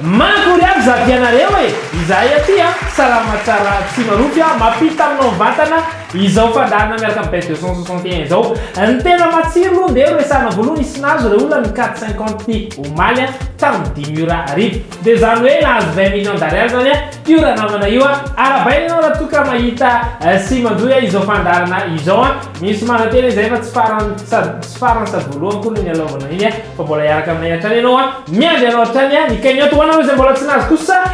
Mankory aby zavianareo izahay aty salama tsara tsy marofy mapita aminao vatana izao fandarina miaraka amin'ny bet 261 izao ny tena matsiro aloha ndeo resahana voalohany isinazy re olona ny 450 omaly tamin'ny 10 ora arivo dia zany hoe nahazo 20 millions d'ariary zany io raha namana io arabaina ianao raha toka mahita sy mandoy izao fandarina izao misy manantena izay fa tsy farany sady voalohany koa ny alaovana iny fa mbola hiaraka aminay hatrany ianao miady ianao hatrany ny cagnotte ho anao izay mbola tsy nazy kosa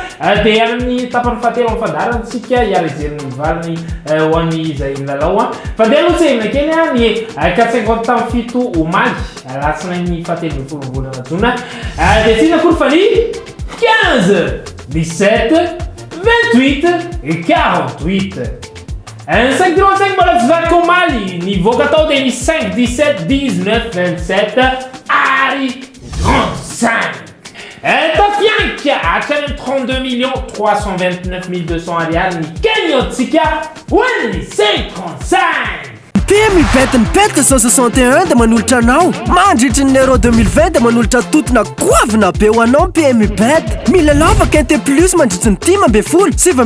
dia amin'ny tapany fahatelo amin'ny fandarana tsika hiarizeriny mivaliny ho an'ny izay lalao fa dia aloha tsy hevina kely ny 450 tamin'ny fito omaly latsinainy fahatelo ny folo volana jona dia tsina kory fa ny 15 17 28 et 48 5,5 mbola tsy vaky omaly ny voaka tao dia ny 5 17 19 27 ary 35 tafianka hatrany 32 millions 329 200 ariary ny cagnotte-tsika hoan'ny 535 Te mibety ny bet 161 dia manolotra anao mandritry ny euro 2020 dia manolotra totona goavina be ho anao PM bet mila lavaky NT plus mandritry ny 10 7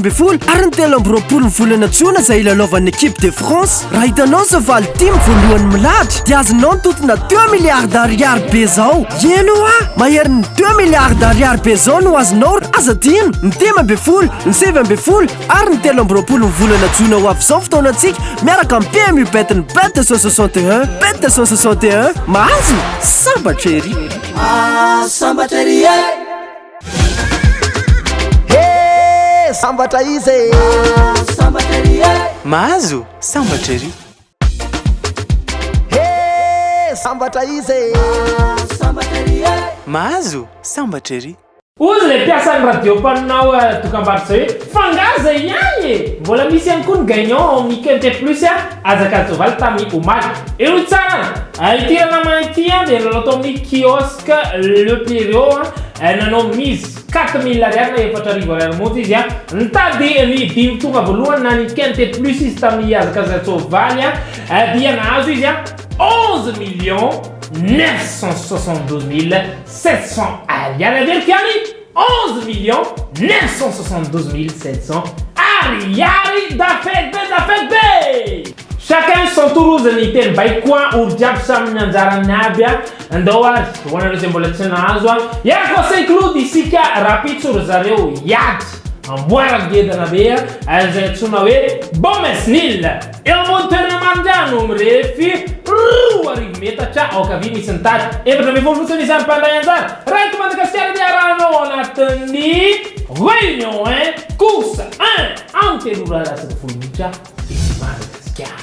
ary ny 13 ny volana jona izay ilalaovan'ny équipe de France raha hitanao zao valy 10 voalohany milahatra dia azonao ny totona 2 milliards d'ariary be zao elo mahery ny 2 milliards d'ariary be zao no azonao aza tino ny 10 ny 7 ary ny 13 ny volana jona ho avy zao fotoanantsika miaraka amin'ny PM bet ny bet 261 bet 261 mahazo sambatra ery sambatra ery sambatra izy sambatra ery mahazo sambatra ery sambatra izy sambatra ery mahazo sambatra ery ozy le mpiasan'ny radio mpaninao tokambarotra hoe fangaza ihany mbola misy ihany koa ny gagnant amin'ny quinte plus azakazo valy tamin'ny omaly eo tsara itirana manity dia nanao tao amin'ny kiosque le Pérou nanao mise 4000 ariary na 4,000 ariary monja izy nitady ny dimy tonga voalohany na ny quinte plus izy tamin'ny azakazo valy dia nahazo izy 11 millions 972 700 ariary averikany 11 millions 972 700 ariary dafet be chacun son tour ny teny baikoa olo jiaby samy anjarany aby andao ary hoanareo zay mbola tsy nahazo iarako Saint-Cloud isika rapitsoro zareo iady amboara gedana be zay antsona hoe bomes nil eo ambony toerana mandrano mirefy roa arivo metatra aoka misy ny tady efatra ambin'ny folo fotsiny isan'ny mpanday anjara raiky Madagasikara dia arahanao anatin'ny réunion course 1 antelora lasaka folo minitra izy Madagasikara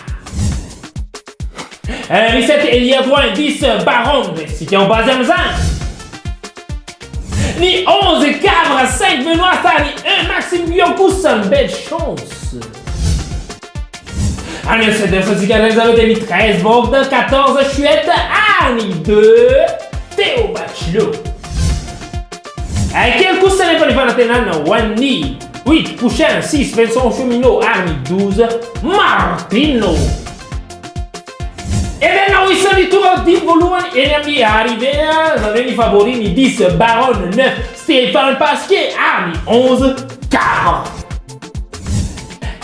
ny 7 Eliadoin 10 Baron sika ambasy am'izany ni 11 Cabra 5 Benoît Tani 1 Maxime Biocoussa belle chance Allez, c'est de ce qui réservé des 13 Bogdan 14 Chouette Annie 2 Théo Bachelot quel coup ça n'est pas les fans Wani 8 Pouchin 6 Vincent Cheminot Arnie 12 Martino et maintenant oui c'est du tour au 10 volume et l'ami arrivé vous avez les favoris 10 Baron 9 Stéphane Pasquier Arnie 11 40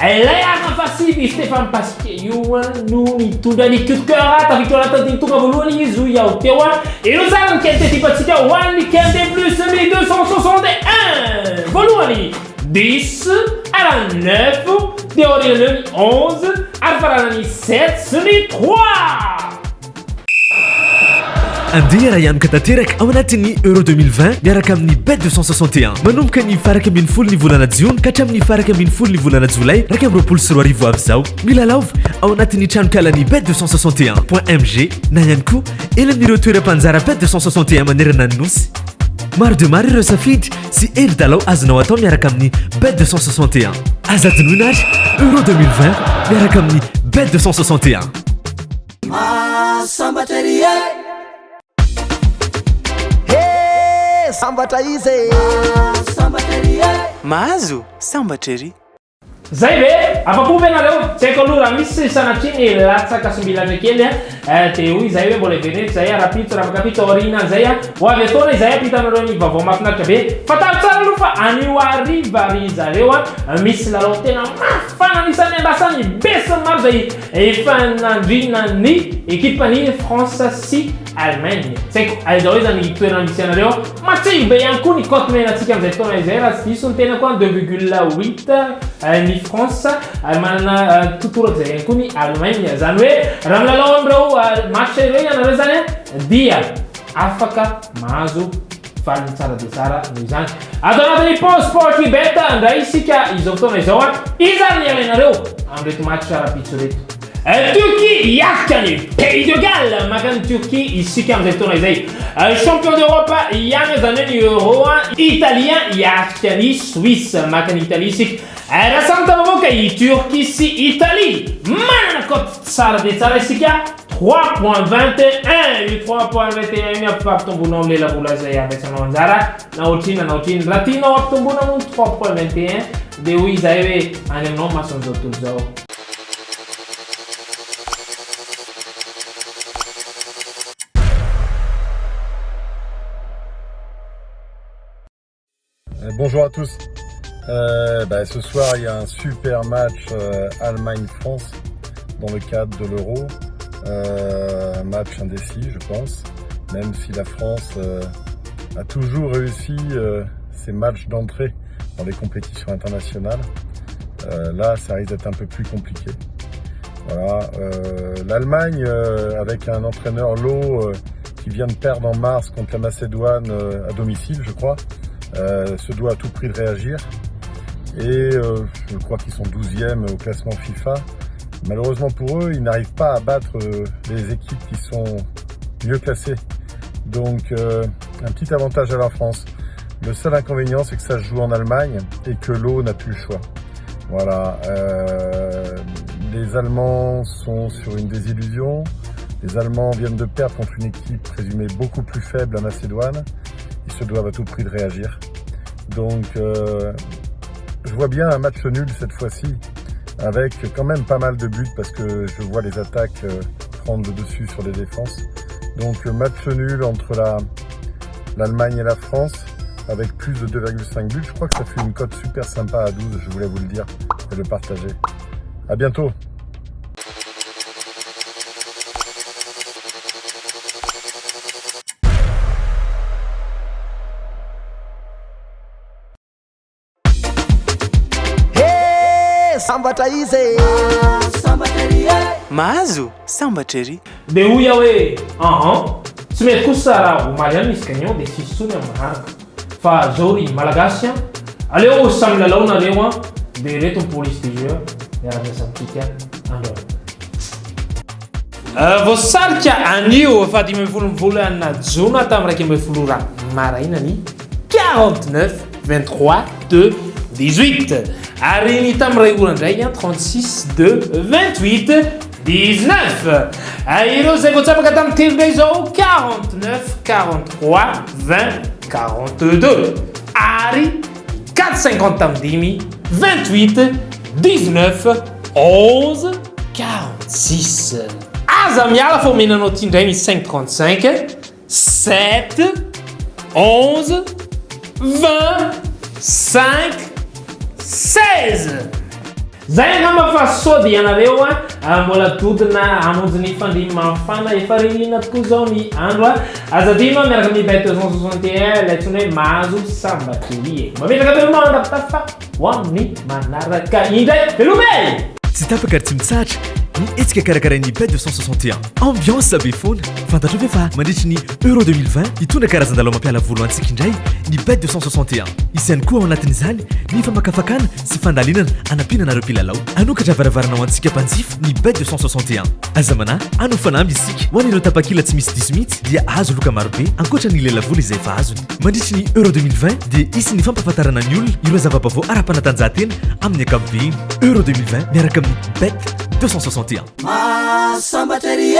lei arma passivi Stéphane Pasquier io no mitondra ny kutkara ta victoire tantiny tonga voalohany izy ho iaho teo et nous allons quinte tipatsika hoan'ny quinte plus 1261 voalohany 10 ala 9 dia orianany 11 ary faranany 7 sy ny 3 andeha raha ihany ka tanteraka ao anatin'ny euro 2020 miaraka amin'ny bet 261 manomboka ny faraka ambin'ny folo ny volana jiona ka hatramin'ny faraka ambin'ny folo ny volana jolay raika amin'ny roapolo sy roa arivo avy zao mila laova ao anatin'ny tranokalany bet 261.mg na ihany koa ela amin'ireo toeram-panjara bet 261 manerana ny nosy maro de maro ireo safidy sy ely dalao azonao atao miaraka amin'ny bet 261 azadinoina ary euro 2020 miaraka amin'ny bet 261 sambatra ery sambatra izy sambatra ery mahazo sambatra ery zay be afapo venareo tsy haiko aloha raha misy sanatriny latsaka sombilatra kely dia hoy izay hoe mbola venety zay rapitso raha makapitso aoriana zay ho avy ataona izay ampitanareo ny vaovao mahafinaritra be fatalo tsara aloha fa anio arivary zareo misy lalao tena mafana anisan'ny andasany besiny maro zay efa nandrina ny ekipany France sy Allemagne. Tsy haiko aiza hoe zany toerana misy anareo matsiro be ihany koa ny cote menantsika amin'izay fotoana izay raha tsy diso ny tena koa 2,8 ny France manana totoraka izay ihany koa ny Allemagne zany hoe raha milalao amin'ireo match ireo ianareo zany dia afaka mahazo valiny tsara dia tsara noho izany atao anatin'ny pause sport bet ndray isika izao fotoana izao izany ny alainareo amin'reto match rapitso reto Turquie hiafika ny Pays de Galles makany Turquie isika amin'izay fotoana izay champion d'Europe ihany zany hoe ny Euro Italien hiafika ny Suisse makany Italie isika raha samy tavamoaka i Turquie sy Italie manana cote tsara dia tsara isika 3.21 io 3.21 io ampitombona amin'ny lelavola zay ampiasanao anjara na otrina raha tianao ampitombona amin'ny 3.21 dia hoy izay hoe any aminao mason'izao tontolo zao. Bonjour à tous. Ce soir, il y a un super match Allemagne-France dans le cadre de l'Euro. Un match indécis, je pense, même si la France a toujours réussi ses matchs d'entrée dans les compétitions internationales. Là, ça risque d'être un peu plus compliqué. Voilà. L'Allemagne, avec un entraîneur Löw qui vient de perdre en mars contre la Macédoine à domicile, je crois, se doit à tout prix de réagir et je crois qu'ils sont 12e au classement FIFA. Malheureusement pour eux, ils n'arrivent pas à battre les équipes qui sont mieux classées. Donc un petit avantage à la France. Le seul inconvénient, c'est que ça se joue en Allemagne et que Löw n'a plus le choix. Voilà. Les Allemands sont sur une désillusion. Les Allemands viennent de perdre contre une équipe présumée beaucoup plus faible, la Macédoine. Ils se doivent à tout prix de réagir. Donc je vois bien un match nul cette fois-ci, avec quand même pas mal de buts parce que je vois les attaques prendre le dessus sur les défenses. Donc match nul entre l'Allemagne et la France, avec plus de 2,5 buts. Je crois que ça fait une cote super sympa à 12, je voulais vous le dire et le partager. À bientôt. Sambatra izy mahazo sambatra ery dia hoy aho hoe tsy mety kosa raha omaly ihany misy gagnant dia tsisy tsony amin'ny maharaka fa zao ry malagasy aleo samy lalao nareo dia reto ny police de jeu miara-miasa amintsika androany voasarika anio fa 10 jona tamin'ny 2 maraina ny 49 23 2 18 ary ny tamin'ny ray orandray 36 2 28 19 ireo zay voatsapaka tamin'ny telo ndray zao 49 43 20 42 ary 450 tamin'ny 10 28 19 11 46 aza miala fa omenanao ty ndray misy 535 7 11 20 5 16 zay ngamba fa sody ianareo mbola dodina amonjy ny fandimy mafana efa ririna tokoa zao ny andro azadino miaraka amin'ny bet 261 laitsony hoe mahazo sambatery mametraka velono andapitafa ho amin'ny manaraka indray velomey tsy tapaka ary tsy mitsatra ny etsika karakarain'ny bet 261 ambiance be foana fantatra ve fa mandritry ny euro 2020 hitondra karazan-dalao mampiala volo antsika indray ny bet 261 isyany koa ao anatin'izany ny famakafakana sy fandalinana anampinanareo mpilalao anokatra varavaranao antsika mpanjifa ny bet 261 aza mana anao fanamby isika ho an'ireo tapakila tsy misy diso mihitsy dia azo loka marobe ankoatra ny lelavolo izay fa azony mandritry ny euro 2020 dia isy ny fampahafantarana ny olona ireo zava-baovao ara-panatanjahantena amin'ny ankapobeny euro 2020 miaraka amin'ny bet 261 Sambatra ery